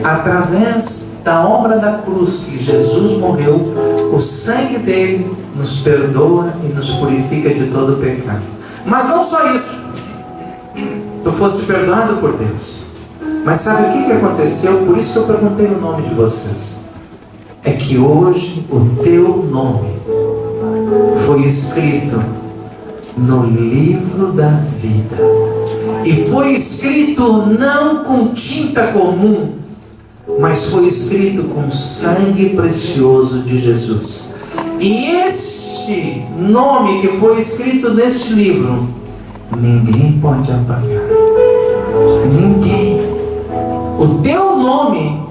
através da obra da cruz que Jesus morreu, o sangue dele nos perdoa e nos purifica de todo pecado. Mas não só isso. Tu foste perdoado por Deus. Mas sabe o que aconteceu? Por isso que eu perguntei o nome de vocês. É que hoje o teu nome foi escrito no livro da vida. E foi escrito não com tinta comum, mas foi escrito com sangue precioso de Jesus. E este nome que foi escrito neste livro, ninguém pode apagar. Ninguém. O teu nome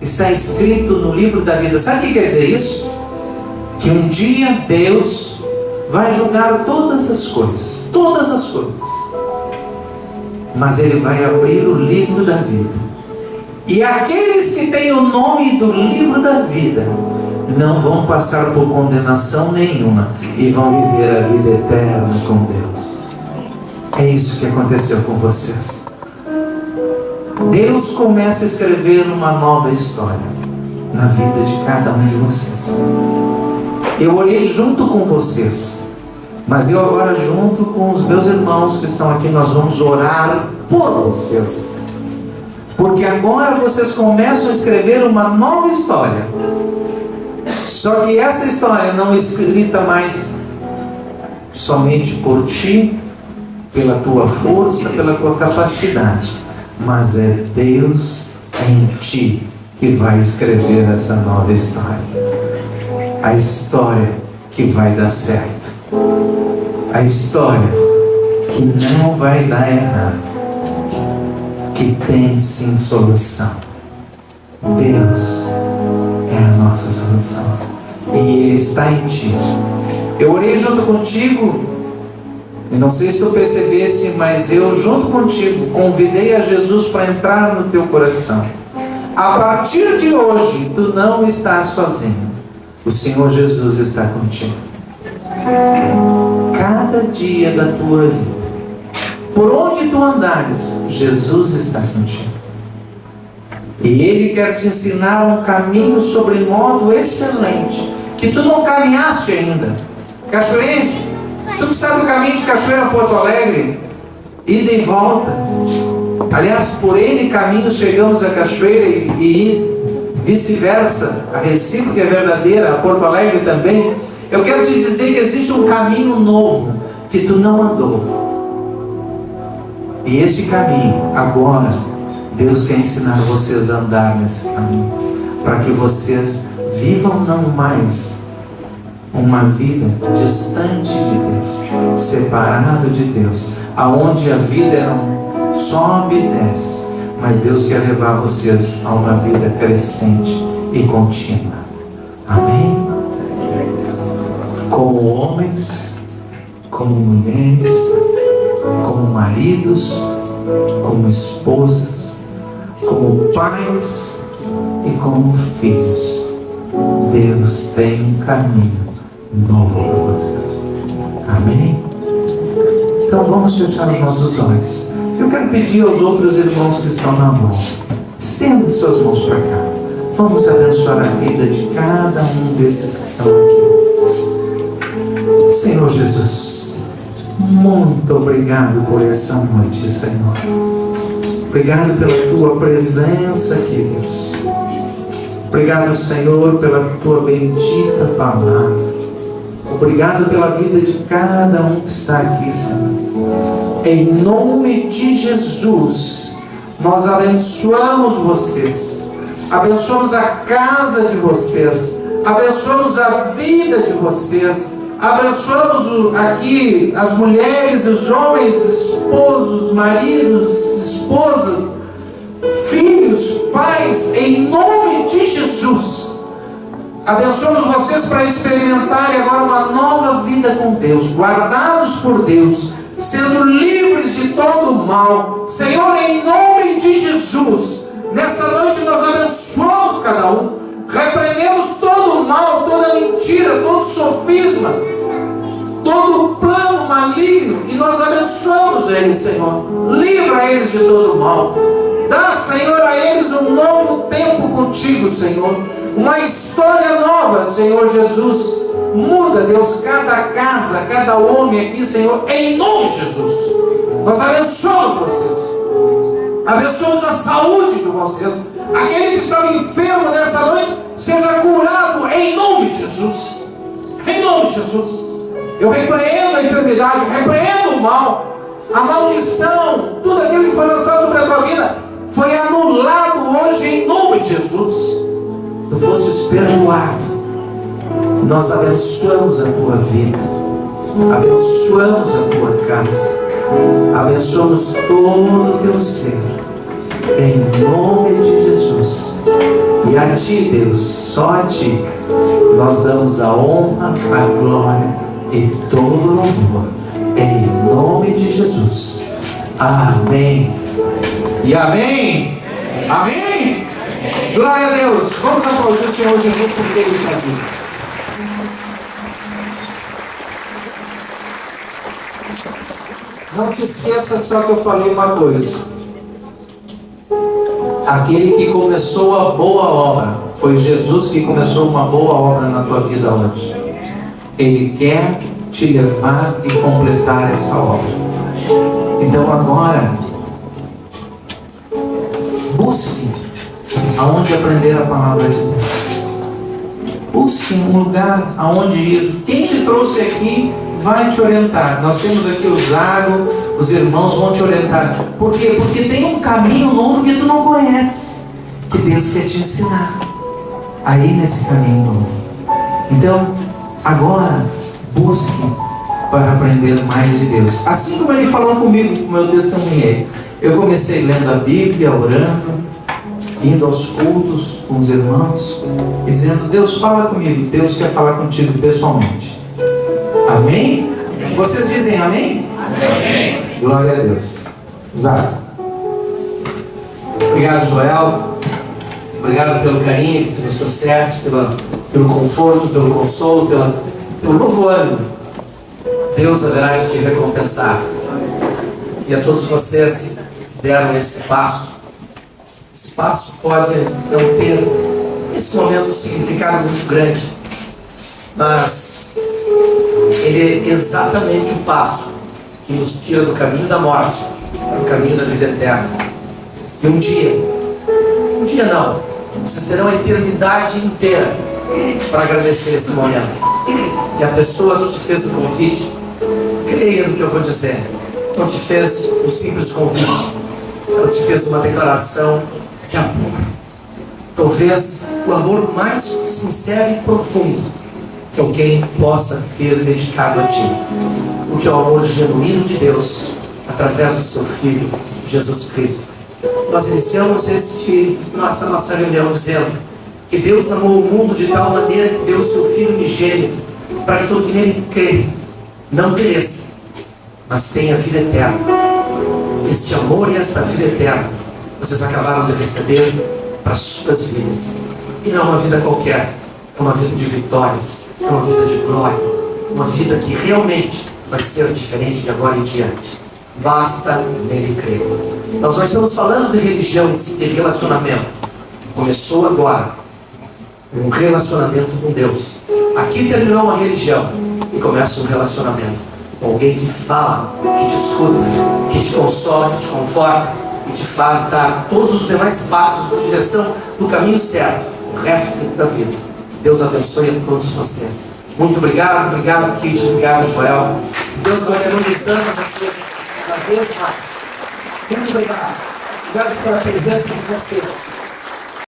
está escrito no livro da vida. Sabe o que quer dizer isso? Que um dia Deus vai julgar todas as coisas. Todas as coisas. Mas Ele vai abrir o livro da vida. E aqueles que têm o nome do livro da vida não vão passar por condenação nenhuma e vão viver a vida eterna com Deus. É isso que aconteceu com vocês. Deus começa a escrever uma nova história na vida de cada um de vocês. Eu orei junto com vocês, mas eu agora junto com os meus irmãos que estão aqui, nós vamos orar por vocês. Porque agora vocês começam a escrever uma nova história. Só que essa história não é escrita mais somente por ti, pela tua força, pela tua capacidade, mas é Deus em ti que vai escrever essa nova história. A história que vai dar certo. A história que não vai dar errado. Que tem sim solução. Deus é a nossa solução. E Ele está em ti. Eu orei junto contigo. E não sei se tu percebesse, mas eu junto contigo convidei a Jesus para entrar no teu coração. A partir de hoje, tu não estás sozinho. O Senhor Jesus está contigo. Cada dia da tua vida, por onde tu andares, Jesus está contigo. E Ele quer te ensinar um caminho sobre modo excelente, que tu não caminhaste ainda. Cachoeirense, tu que sabe o caminho de Cachoeira a Porto Alegre, ida e volta. Aliás, por N caminhos chegamos a Cachoeira e vice-versa. A recíproca é verdadeira, a Porto Alegre também. Eu quero te dizer que existe um caminho novo que tu não andou. E esse caminho, agora, Deus quer ensinar vocês a andar nesse caminho, para que vocês vivam não mais uma vida distante de Deus, separado de Deus, aonde a vida sobe e desce, mas Deus quer levar vocês a uma vida crescente e contínua. Amém? Como homens, como mulheres, como maridos, como esposas, como pais e como filhos. Deus tem um caminho novo para vocês. Amém? Então vamos fechar os nossos olhos. Eu quero pedir aos outros irmãos que estão na mão, estenda suas mãos para cá. Vamos abençoar a vida de cada um desses que estão aqui. Senhor Jesus, muito obrigado por essa noite, Senhor. Obrigado pela tua presença aqui, Deus. Obrigado, Senhor, pela tua bendita palavra. Obrigado pela vida de cada um que está aqui, Senhor. Em nome de Jesus, nós abençoamos vocês. Abençoamos a casa de vocês. Abençoamos a vida de vocês. Abençoamos aqui as mulheres, os homens, esposos, maridos, esposas, filhos, pais, em nome de Jesus. Abençoamos vocês para experimentarem agora uma nova vida com Deus, guardados por Deus, sendo livres de todo o mal. Senhor, em nome de Jesus, nessa noite nós abençoamos cada um, repreendemos todo o mal, toda mentira, todo sofisma, todo plano maligno, e nós abençoamos eles, Senhor. Livra eles de todo o mal. Dá, Senhor, a eles um novo tempo contigo, Senhor. Uma história nova, Senhor Jesus. Muda, Deus, cada casa, cada homem aqui, Senhor, em nome de Jesus. Nós abençoamos vocês. Abençoamos a saúde de vocês. Aquele que estava enfermo nessa noite, seja curado em nome de Jesus. Em nome de Jesus. Eu repreendo a enfermidade, repreendo o mal, a maldição, tudo aquilo que foi lançado sobre a tua vida foi anulado hoje em nome de Jesus. Tu fostes perdoado. Nós abençoamos a tua vida, abençoamos a tua casa, abençoamos todo o teu ser, em nome de Jesus. E a ti, Deus, só a ti, nós damos a honra, a glória e todo o louvor, em nome de Jesus. Amém. E amém. Amém. Glória a Deus. Vamos aplaudir o Senhor Jesus porque Ele está aqui. Não te esqueça só que eu falei uma coisa. Aquele que começou a boa obra, foi Jesus que começou uma boa obra na tua vida hoje. Ele quer te levar e completar essa obra. Então agora, busque aonde aprender a palavra de Deus. Busque um lugar aonde ir. Quem te trouxe aqui vai te orientar. Nós temos aqui o Zago, os irmãos vão te orientar. Por quê? Porque tem um caminho novo que tu não conhece, que Deus quer te ensinar aí nesse caminho novo. Então, agora, busque para aprender mais de Deus. Assim como Ele falou comigo, como eu testemunhei. Eu comecei lendo a Bíblia, orando, indo aos cultos com os irmãos e dizendo: Deus, fala comigo. Deus quer falar contigo pessoalmente. Amém? Vocês dizem amém? Amém. Glória a Deus. Zago. Obrigado, Joel. Obrigado pelo carinho que tu nos trouxeste, pelo conforto, pelo consolo, pelo novo ânimo. Deus haverá de te recompensar. E a todos vocês que deram esse passo. Esse passo pode não ter, nesse momento, um significado muito grande, mas ele é exatamente o passo que nos tira do caminho da morte para o caminho da vida eterna. E um dia não, vocês terão a eternidade inteira para agradecer esse momento. E a pessoa que te fez o convite, creia no que eu vou dizer, não te fez um simples convite, ela te fez uma declaração de amor. Talvez o amor mais sincero e profundo que alguém possa ter dedicado a ti, porque é o amor genuíno de Deus através do seu Filho Jesus Cristo. Nós iniciamos nossa reunião dizendo que Deus amou o mundo de tal maneira que deu o seu Filho unigênito, para que todo que nele crê não pereça, mas tenha vida eterna. Este amor e esta vida eterna vocês acabaram de receber para as suas vidas. E não é uma vida qualquer, é uma vida de vitórias, é uma vida de glória, uma vida que realmente vai ser diferente de agora em diante. Basta nele crer. Nós não estamos falando de religião, e sim de relacionamento. Começou agora um relacionamento com Deus. Aqui terminou uma religião e começa um relacionamento com alguém que fala, que te escuta, que te consola, que te conforta e te faz dar todos os demais passos na direção do caminho certo, o resto da vida. Que Deus abençoe a todos vocês. Muito obrigado, Kit, obrigado, Joel. Que Deus continue usando vocês cada vez mais. Muito obrigado. Obrigado pela presença de vocês.